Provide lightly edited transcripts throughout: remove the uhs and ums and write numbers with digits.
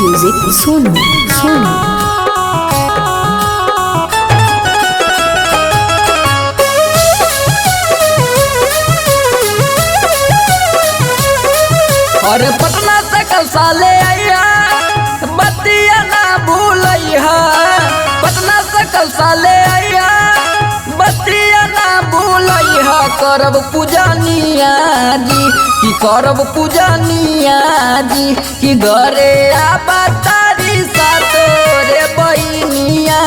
Music Sonu Sonu. और पटना से कल साले आइया बतिया ना भूलैया। पटना से कल साले आइया बतिया ना भूलैया। करब पूजनिया जी कि करब पूजनिया जी कि घरे आबा तारी सातोरे बहिनिया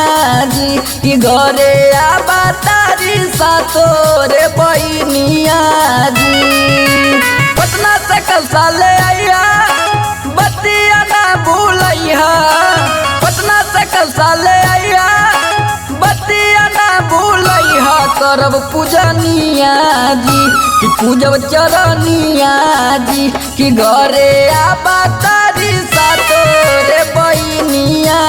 जी कि घरे आबा तारी सातोरे बहिनिया जी। पटना से कल साले आइया बतिया ना भूलैया। पटना से कल साले आइया बतिया ना भूलैया। करब पूजनिया जी कि पूजब चरनिया जी कि घरे आबा तारी सातोरे बहिनिया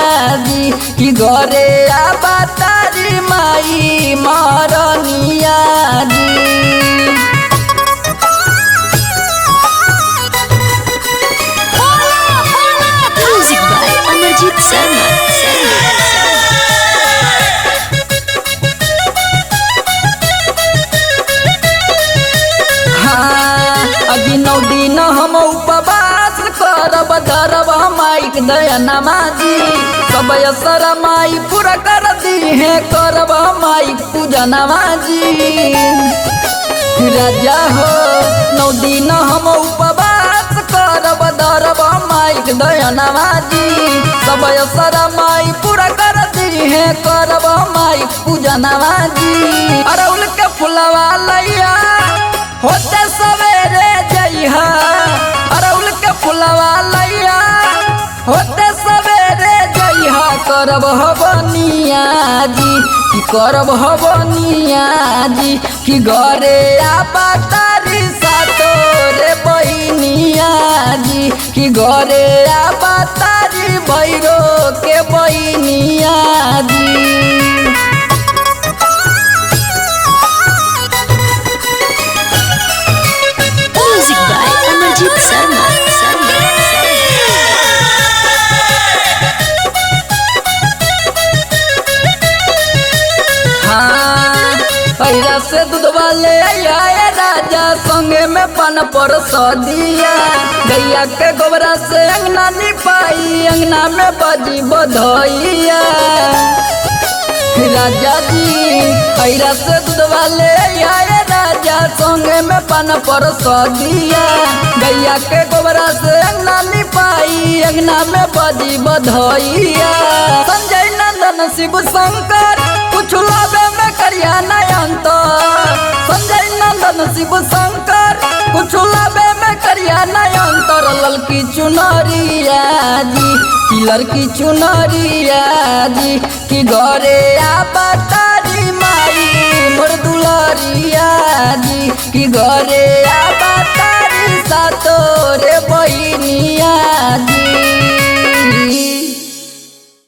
जी कि घरे आबा तारी माई महरनिया जी। Music by Amarjeet Sharma. अभी 9 दिन हम उपवास करब धरब माइक दयानमा जी। सब असर माई पूरा कर दी है करब माइक पूजनमा जी। राजा हो 9 दिन हम उपवास करब धरब माइक दयानमा जी। सब असर माई पूरा कर दी है करब माइक पूजनमा जी। अरउल के फुलवा लैया होते सवेरे जइहा। अरउल के फुलवा लैया होते सवेरे जइहा। करब हवनिया जी कि करब हवनिया जी कि घरे आबा तारी सातोरे बहिनिया जी कि घरे आबा तारी भैरो के बहिनिया जी। Music by Amarjeet Sharma. पैरा से दूध वाले आया राजा संगे में पन पर सदिया। गैया के गोबरा से अंगना निपाई अंगना में बजी बधैया। राजा जी पैरा से दूध वाले आया राजा संगे में पन पर सदिया। गैया के गोबरा से अंगना निपाई अंगना में बजी बधैया। संजय नंदन शिव शंकर कुछ लाबे में करिया नयंतर। संजय नंदन शिव शंकर कुछ लाबे में करिया नयंतर। ललकी चुनरिया जी कि लड़की चुनरिया जी कि घरे आबा तारी माई मोर दुलरिया जी कि घरे आबा तारी सातोरे बहिनिया जी।